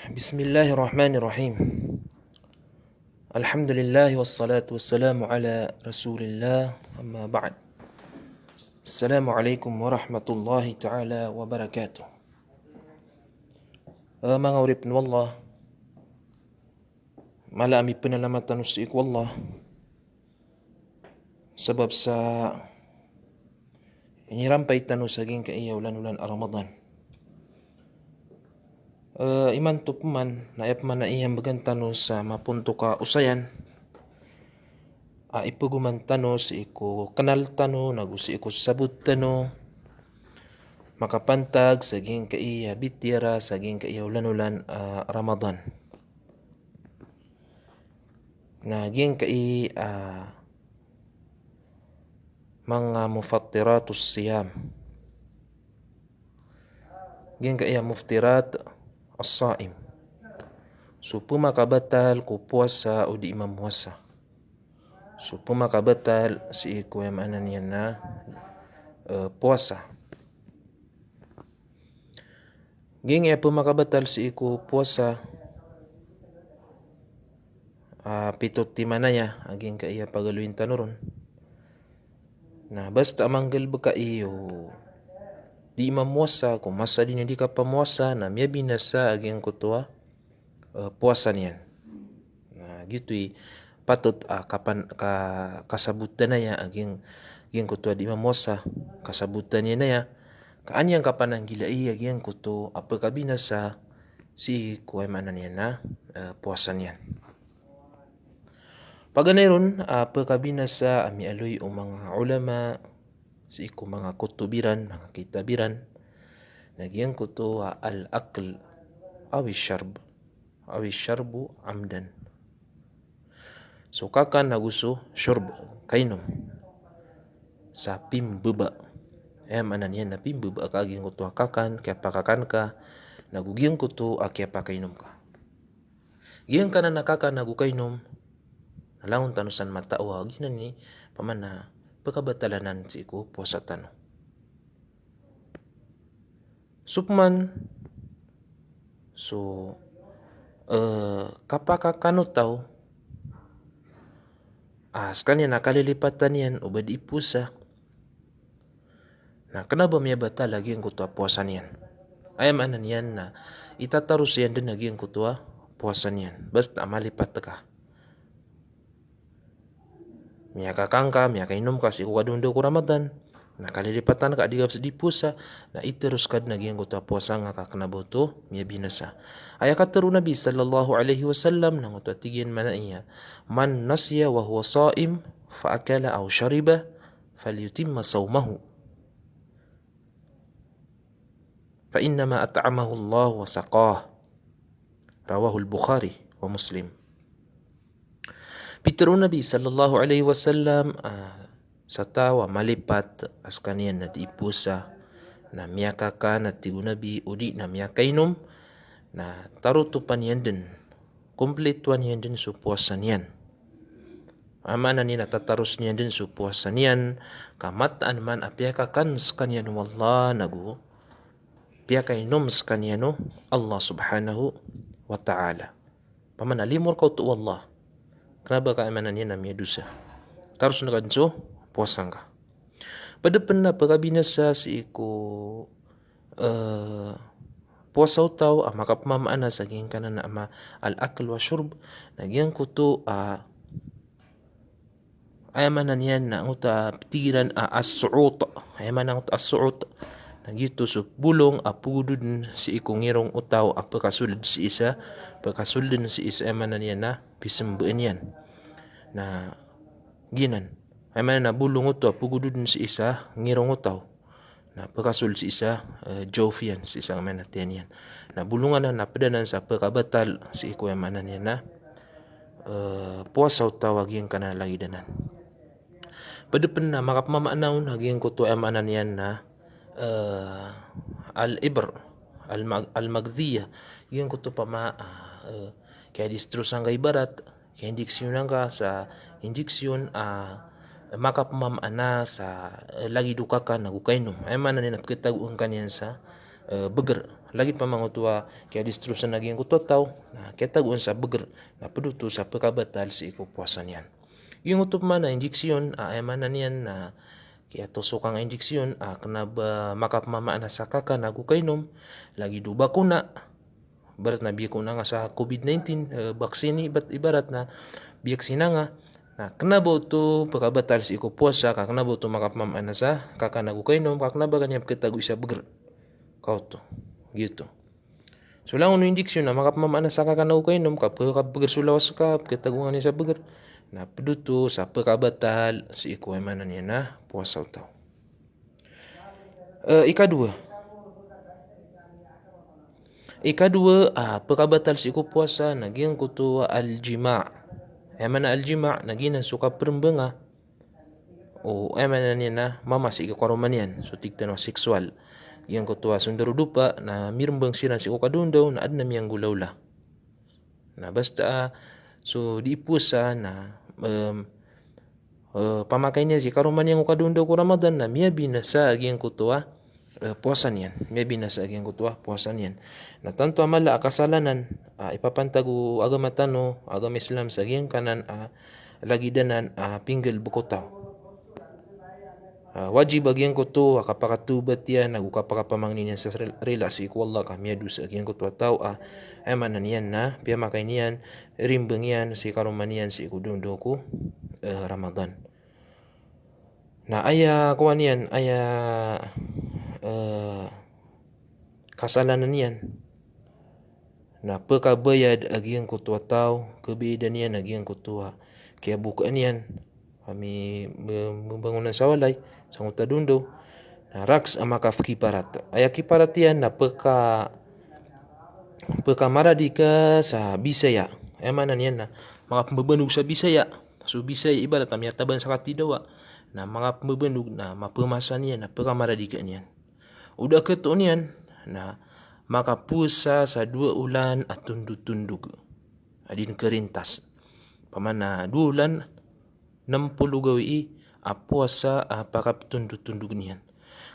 Bismillahirrahmanirrahim. Alhamdulillah wassalatu wassalamu ala Rasulillah amma ba'd. Assalamualaikum warahmatullahi taala wabarakatuh. Mga urip ni wallah, malami penalamatan sa wallah sebab sa inirampay tanu saging kaiyaw lanulan Ramadan. Iman to man naayap man na iyang bagan tanu sa mapunto ka usayan. Ipuguman tanu sa iko kanal tanu nagusi iko sabut tanu makapantag saging kaiya bitira saging kaiyaw lanulan Ramadan. Naging kai mga mufattiratus siyam. Gin kaiya muftirat as-saim. So pumakabatal ko puasa o di mamuasa. So pumakabatal si iko yung niya na puasa. Ging pumakabatal si iko puasa pitot timanaya aging kaiya pagaluin tanuron. Na basta manggal baka iyo di mamuasa kung masa din hindi ka pamuasa na miya binasa aging kutua puasa niyan. Na gito'y patut kapan kasabutan na ya aging kutua di mamuasa kasabutan niya na ya kaanyang kapanang gilai aging kuto apa kabinasa si kuay manan niya na puasa niyan. Paganayron apa kabinasa ami aloy o mga ulama si iko mga kutubiran, mga kitabiran, nagyang kuto al-akl awi sharbu amdan. So kakan naguso syurb kainom sa pimbuba. Manan yan na pimbuba kaging kuto kakan kaya pakakan ka nagugyang kuto kaya pakainom ka. Giyang ka na nakakan nagukainom nalangon tanusan matawa ginan ni pamana pagkabatalanan si ko puasa tano. Supman so kapakakanot tao skanya nakalilipatan yan ubad ipusa na kanaba miya bata lagi ang kutua puasa niyan. Ayam anan yan na itatarus yan din lagi ang kutua puasa niyan. Basta malipat ka. Miya kakangka, miya kainom ka si kukadundo ko Ramadan. Nakalilipatan ka di pusa na iterus kad naging kutua puasa nga kakanaboto miya binasa. Aya kataru Nabi sallallahu alaihi wasallam nang utua tigyan man iya. Man nasya wa huwa saim fa akala aw shariba falyutimma sawmahu. Fa innama at'amahu Allah wa saqah. Rawahu al-Bukhari wa Muslim. Pitro Nabi sallallahu alaihi wasallam sa tawa malipat as kaniyan na dipusa na miyaka ka na tigo Nabi udi na miyaka inom na tarutupan yan din kumplituan yan din su puasan yan. Amanan ni natatarus niyan din su puasan yan kamataan man apiyaka kan sa kaniyan wallah nagu piyaka inom sa kaniyan Allah subhanahu wa ta'ala. Pamanalimor ka to wallah. Kenapa ka emanan niya na miya dusa? Tarus na kanso, puasang ka. Padapan na pagkabinasa si iko puasa utaw makapamamaan na saging ka na al-akl wa syurb nagyang kuto ayamanan yan na nguta tiran as-su'ut ayamanan nguta as-su'ut nagyito so bulong apudud si iko ngirong utaw pagkasulid si isa pagkasulid si isa ayamanan yan na pisembuin yan na ginan ay man na bulong utaw pugudud si isa ngirong utaw na pagkasul si isa jofian si isang man natin yan na bulungan na napadanan sa pagkabatal si iko ayamanan yan na puasa utaw aging kana lagi danan padapan na makapamanaon aging kuto ayamanan yan na al-ibr al-magdhiya yung kuto pa kaya distrusang kay barat kaya indiksyon ka sa indiksyon makapamamana sa lagi duka ka nagukainom ay man na napkitaguan kanyan sa beger lagi pa mga tua kaya distrusan lagi ang kuto tao na kaya taguan sa beger na peduto sa pagkabatal sa iko puwasan yan. Yung utop man na injeksyon ay man niyan na kaya tusok ang injeksyon kena ba makapmama na sa kaka nagukainom lagi do bakuna barat na biyak ko na nga sa COVID-19 vaksini ibarat na biyak sinanga na kena ba ito pagkabatal sa iko puwasa kena ba ito makapmama na sa kaka nagukainom kena ba kanya pagkatago isa beger kau to gitu. So lang no injeksyon na makapmama na sa kaka nagukainom kapag beger sulawas ka pagkatagungan niya sa beger na peduto sa pagkabatal sa iko ay manan niya na puasa tao. Ikadua, pagkabatal sa iko puasa naging kuto aljima. Ay mana aljima naging suka perembenga o ay manan niya na mama sa iko karuman yan. So tigtan seksual. Yang kuto sundaro dupa na mirembang siran sa iko kadundaw na adna miyang gulawla. Na basta so di puasa na pamakai niya si karuman yang ukadundaw ko Ramadan na miya binasa aging kutua puasan yan. Miya binasa aging kutua puasan yan. Na tanto amala kasalanan ipapantagu agama tano agama Islam sa aging kanan lagi danan pinggel bukotaw. Wajib aging kutua kapakatubat yan nagukapakapamangnin yan sa relasi ko Allah kamiya sa aging kutua tao manan yan na piya makai niyan rimbeng yan si karuman yan si ikudundaw ko Ramadan. Na aya kuan yan, aya kasalanan yan. Na pagkabayad aging kutua tao, kebedan yan aging kutua. Kaya bukaan yan, kami membangunan sa walay, sa ngutadundo. Na raks amakaf kiparat. Aya kiparat yan na maradi ka sa Bisaya. Ay manan yan na mga pembebanug sa Bisaya. So Bisaya ibarat kami taban sa katidawa na mga pembebanug na mapemasan yan na pagkamaradikan yan. Udah keton yan na makapusa sa 2 ulan at tundug-tundug. Adin kerintas. Pamana 2 ulan 60 gawi puasa pakaptundug-tundug niyan.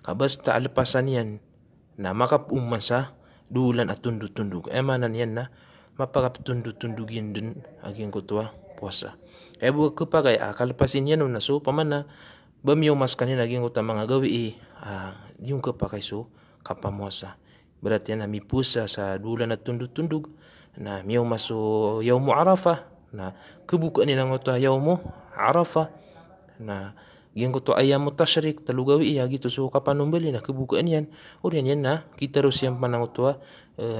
Kabasta alpasan yan na makapumasa 2 ulan at tundug-tundug. Manan yan na mapakaptundug-tundug yan din aging kutua puasa. Buka kepakai kalpasin yan na so pamana bamiyo mas kanin naging utama mga gawi yung kepakai so kapamuasa. Berarti yan na mipusa sa 2 ulan at tundug-tundug na miyo maso yaumu Arafah na kebukaan nilang uta yaumu Arafah na yung kuto ayamu tashrik 3 gawi gitu so kapanumbali na kebukaan yan yan na kita ros yang panang utua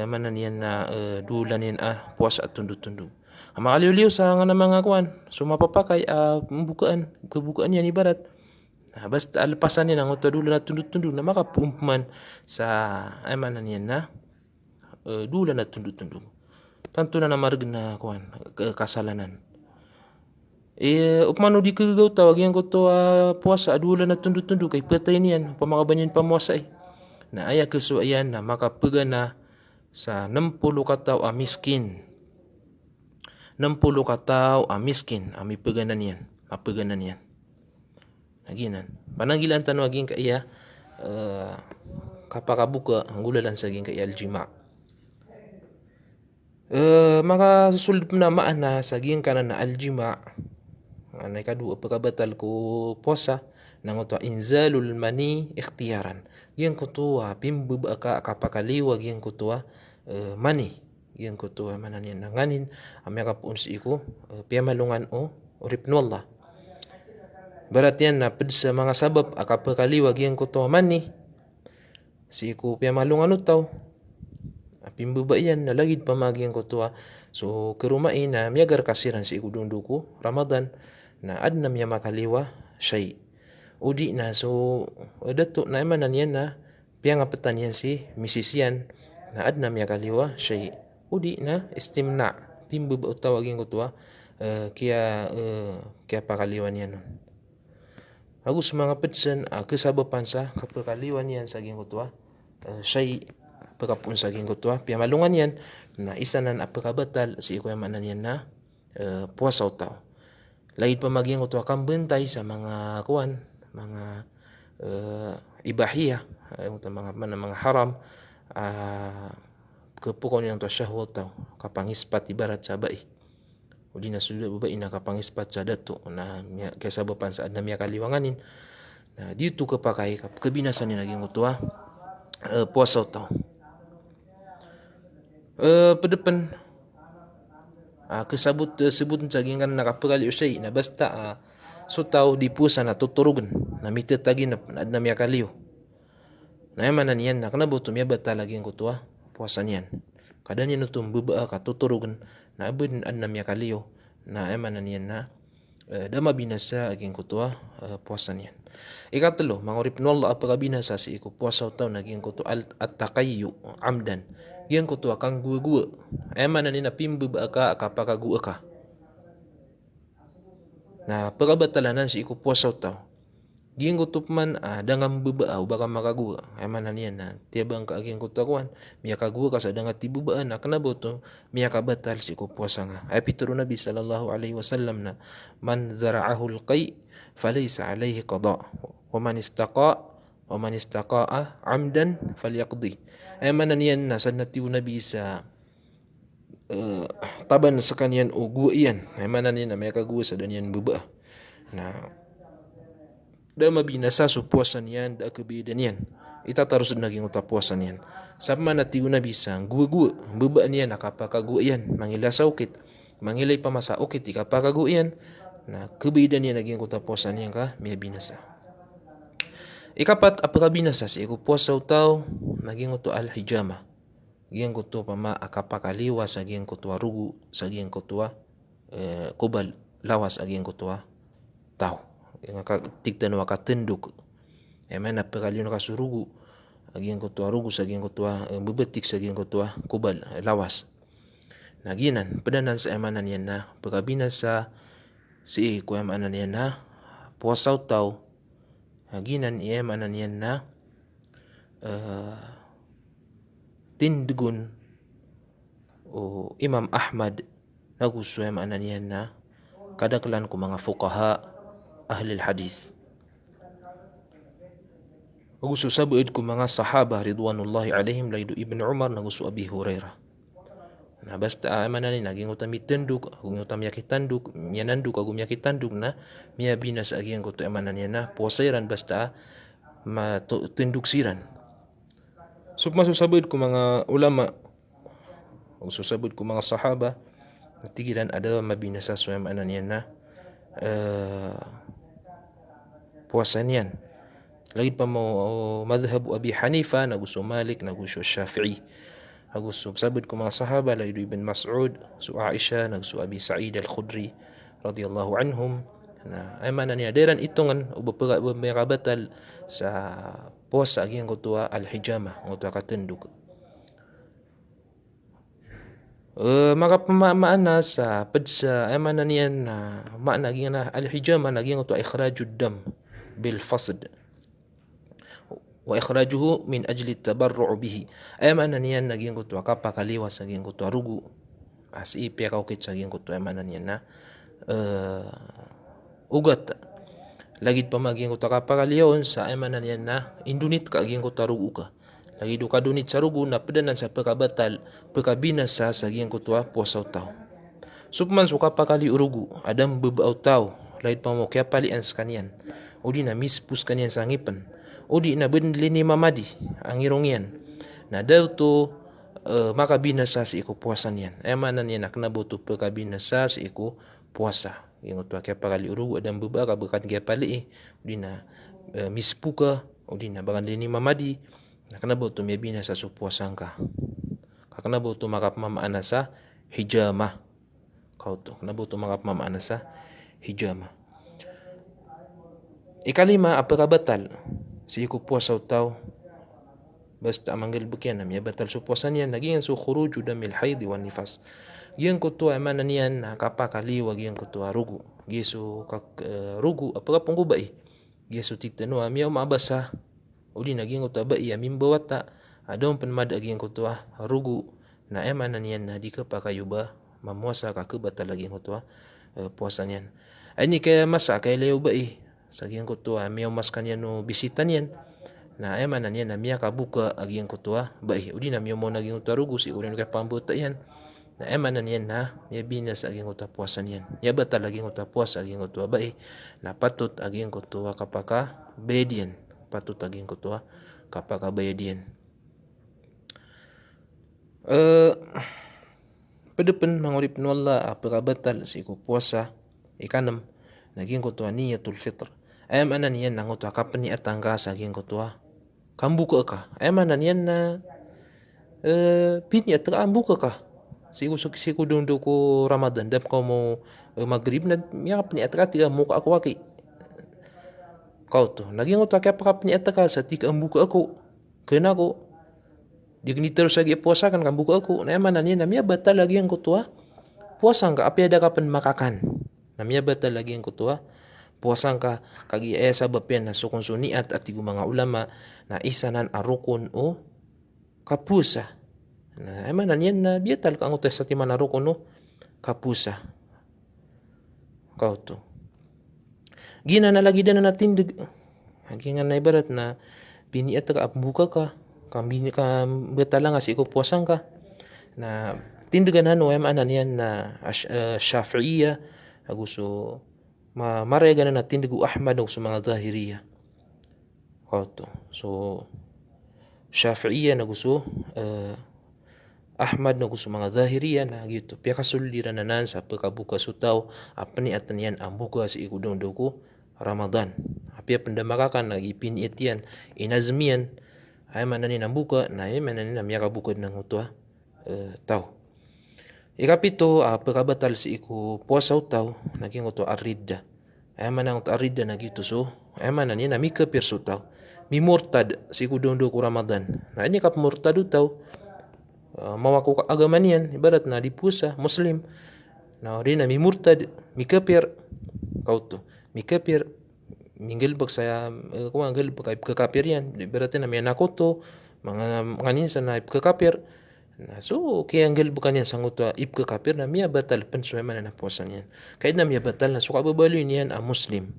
manan yan na 2 ulan yan puasa at tundug-tundug. Makaliw-liw sa nga na mga kuan. So mapapakai kebukaan yan ibarat. Basta alpasan yan ang utadula na tundug-tundug na makapumpuman sa manan yan na dula na tundug-tundug. Tanto na namarag na kuan kasalanan. Upmano di kagagaw tawag yan ko to puasa dula na tundug-tundug kay patay niyan pamakabanyan pamuasa na aya keso ayan na makapaga na sa 60 kataw miskin. 60 kataw miskin mapaganan yan. Naginan. Pananggilan tanong aging kaya kapakabuka ang gulalan sa aging kaya aljima. Maka susulod na maan na sa aging kanan na aljima. Anay kadua pagkabatal ko posa nang ito inzalul mani ikhtiyaran. Yang ko to pimbaba ka kapakaliwag yang ko to mani. Yang ko to manan yan nanganin amya kapun si iko piyamalungan o ripno Allah. Berat yan na sa mga sabab kapakaliwag yang ko to mani. Si iko piyamalungan utaw. Pimbaba yan nalagid pamagyan ko to so kerumain na miyagar kasiran si iko dundo ko Ramadan na adna miya makaliwa shay. Udi na so dato na emanan yan na piyangapetan yan si misisyan na adna miya kaliwa shay. Udi na istimna pimbaba utawagin ko to kaya pakaliwan yan. Agus mga petsan kesabapan sa kapakaliwan yan sa gin ko to shay pagkapun sa gin ko to piyamalungan yan na isa na apakabatal si iko manan yan na puasa utaw. Lahit pa maging ko to kambentay sa mga kuan mga ibahiyah mga haram kepokon yang tu syahwat tau kapangispat ibarat sabai udina sudah babai na kapangispat sadat tu na kesababan saat na miya kaliwanganin na dito kepakai kebinasan ni naging utua puasa tau pedepan kesabut sebut saging kan nakapakali usay na basta so tau di pusa na tuturugan na mitet tagi na miya kaliyo na emanan yan na kana buto miya bata lagi ang kutua puasa niyan kada niyan utum bubaa ka tuturugan na abun na miya kaliyo na emanan yan na dama binasa aging kutua puasa niyan. Ikatlo, mangurip no Allah apaka binasa si iku puasa tau naging kutua at-taqayyu amdan yang kutua kang gua-gua emanan ni na pimbu ba ka kapaka gua ka na pagabatalan si iku puasa tau giing kutup man dangam bebaaw baka makagua emanan yan na tiabang ka aging kutawan miya kagua ka sa dangat tibubaan na kanabo to miya kabatal si iku puasa nga ay pituro Nabi sallallahu alaihi wasallam na man zara'ahu alqay falaysa alayhi qada wa man istaqa'a amdan falyaqdi emanan yan na sa natiu Nabi sa taban sa kanyan o gua iyan emanan yan na miya kagua sa danyan bubaa na da mabinasa so puasan yan da kebidan yan itatarus naging utapuasan yan sama na tiyo na bisang gua-gua bebaan yan nakapakagu yan mangila sa ukit mangilay pamasa ukit ikapakagu yan na kebidan yan naging utapuasan yan ka may binasa. Ikapat apaka binasa si iku puasa utaw naging uto al-hijama giyang kuto pama akapakaliwa sa giyang kutua rugu sa giyang kutua kubal lawas agiyang kutua tao yang tigtan wakatenduk emana pekaliun kasurugu aging kutua rugu saging kutua bebetik saging kutua kubal lawas naginan pedanan sa emanan yan na pagabina sa si ku emanan yan na puasa tau naginan emanan yan na tindugun o Imam Ahmad nagusto emanan yan na kadaklan ko mga fuqaha ahli hadis. Nagusto sabuid ko mga sahaba ridwanullahi alaihim laydo Ibn Umar nagusto Abi Hurairah. Na basta emanan ni naging utami tenduk, agum utami yakitanduk, miyananduk agum yakitanduk na miya binas aging ko to emanan niya na puasairan basta matenduk siran. So masusabud ko mga ulama, masusabud ko mga sahaba, tigilan ada mabinasa so emanan niya na puasa niyan. Lagi pa mo madhhab Abi Hanifa, nagusto Malik, nagusto Shafi'i. Nagusto sabud ko mga sahaba lagi Ibn Mas'ud, su Aisha, nagusto Abi Sa'id al-Khudri radhiyallahu anhum. Na ay mana niya deran itongan ubapagabatal sa puasa aging kutua al-hijama, kutua katenduk. Maka pemaana sa pedsa ay mana niyan na makna aging na al-hijama naging kutua ikhrajud dam bil fasd wa ikhrajuhu min ajli tabarru' bihi ay mana niyan naging kutua kapakaliwas naging kutua rugu asi piyakaw kit saging kutua ay mana niyan na ugat lagid pa maging kutua kapakaliyon sa ay mana niyan na indunit ka aging kutua rugu ka lagi duka dunit sa rugu na pedanan sa pekabatal pekabinasa saging kutua puasa tao supman suka pakali urugu adam bebau tao lagid pa mo kaya palian sa kanyan udi na mispus kanyan sa ngipan udi na benli ni mamadi ang irong yan na daw to makabinasa si iku puasa niyan ay manan yan naknabuto pagkabinasa si iku puasa yung to kaya pakali urugu adam beba ka bukan kaya pali udi na mispuka udi na bagan ni mamadi naknabuto may binasa sa puasa ka kaknabuto makapmamaana sa hijama kauto nabuto makapmamaana sa hijama. Ikalima apaka batal si iku puasa tao basta manggil bukyan na miya batal su puasa niyan naging su khuruju damil haid wan nifas giyan ko to amana niyan nakapakaliwa giyan ko to rugu gisu rugu apaka punggubai gisu titano miya mabasa uli naging ko to ba iya mimbawata adon penmad giyan ko to rugu na amana niyan na di kapakayuba mamuasa ka kebatal lagi ko to puasa niyan ani kaya masa kay leo ba saging ko to miyaw mas kanyan no bisitan yan na ema na niyan na miya kabuka aging kutua bai udi na miyo mo naging utarugo si urin kay pambuta yan na ema na niyan na miya binas aging uta puasa niyan ya batal aging uta puasa aging utua bai na patut aging kutua kapaka bedian patut aging kutua kapaka bedian Pedepen mangurip wala apaka batal si ku puasa ikanam naging kutua niyatul fitr ayam anan yan nang utua kapan ni atangga saging kutua kambuka ka ayam anan yan na pini ataka ambuka ka siku dundu ko Ramadan dap ko mo maghrib na miya kapni ataka tiga muka ako waki kau tu naging utua kaya pakapni ataka sa tiga ambuka ako kena ko digni terus lagi puasa kan kambuka aku na mana ni namia batal lagi yang kutua puasa ka api ada kapan makakan namia batal lagi yang kutua puasa ka kagi sabab yan na sukun suniat at tigu mga ulama na isanan arukun o kapusa na mana niyan na biatal ka ngutes sa timan arukun o kapusa kau tu gina na lagi dan na tindig hagi nga na ibarat na piniat ka ambuka ka kambini ka betala nga si ko puasang ka na tindagan ano ay maanan yan na Shafi'iyya aguso marega na tindagu Ahmad o sa mga Zahiriyya kauto so Shafi'iyya na gusto Ahmad na gusto mga Zahiriyya na gitu pia kasuliran nanan sa pagkabuka sutaw apani atan yan ang buka si ikudong ko Ramadan apia pendamakakan lagi piniit yan inazmian ay manani nambuka na ay manani namiyaka bukod ng utwa tao. Ikapito pagkabatal si iku puasa utaw naging utwa arida. Ay manang utwa arida nagito so ay manani namika pirso tao. Mimurtad si iku dondo ko Ramadan. Na ini kap murtad utaw mawaku agama niyan ibarat na dipusa muslim. Na rin na mimurtad mikapir kauto mikapir minggil bag saya kumanggil bag kekapir yan berarti namanya nakoto mga nganinsan na kekapir na so kaya anggil bukan yan sangut ip kekapir na miya batal pensuay man na puasan yan kaya na miya batal na suka babaloy niyan ang muslim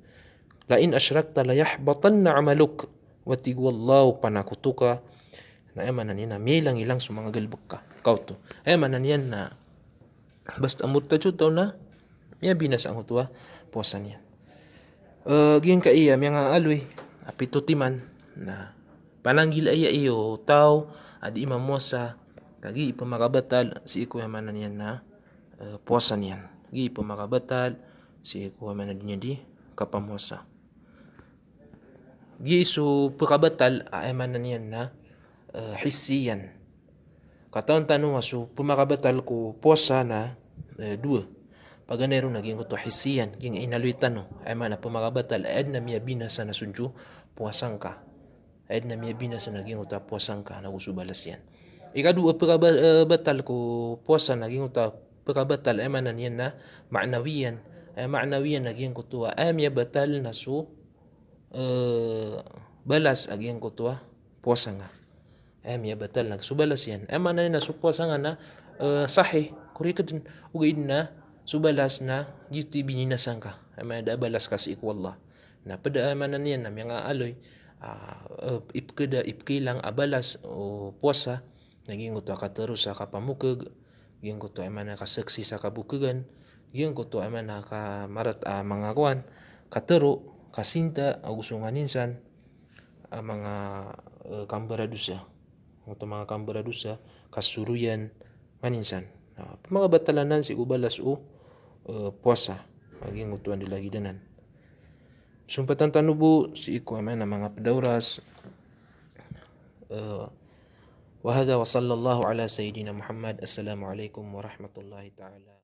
lain asyrakta la yahbatanna amaluk watig wallahu panakutuka na emanan yan na miya ilang sa mga galbuk ka kauto emanan yan na basta murtad taw na miya binas ang utwa puasan yan Giyang ka iya mga aloy apito timan na pananggil iya iyo tao adi imamosa kagi ipamakabatal si iko yaman niyan na puasa niyan gi ipamakabatal si iko yaman niyan di kapamosa gi isu pakabatal ayaman niyan na hisiyan katawan tanong asu pumakabatal ko puasa na dua paganero naging kuto hisiyan ging inaluitan no ay man na pumakabatal ay na miya binasa na sunju puasang ka ay na miya binasa naging kuto puasang ka na usubalas yan ikadu pagkabatal ko puasa naging kuto pagkabatal ay man na niyan na ma'nawiyan naging kuto ay miya batal na su balas aging kuto puasa nga ay miya batal nagsubalas yan ay man na su puasa nga na sahih kurikadin ugaid na subalas na yuti bininasan ka ay may balas kasi ikwallah na pada manan yan na mga aloy ipkilang abalas o puasa naging kuto katerus sa kapamukag ging kuto ay man nakasaksi sa kabukugan ging kuto ay man nakamarat mga kuan katero kasinta agusungan insan mga kambaradusa mga kambaradusa kasuruyan maninsan mga batalanan si ubalas o puasa maging utuan nila gidanan sumpatan tanubo si iko man ang mga padawras wa hada wa sallallahu ala sayyidina Muhammad assalamu alaikum warahmatullahi ta'ala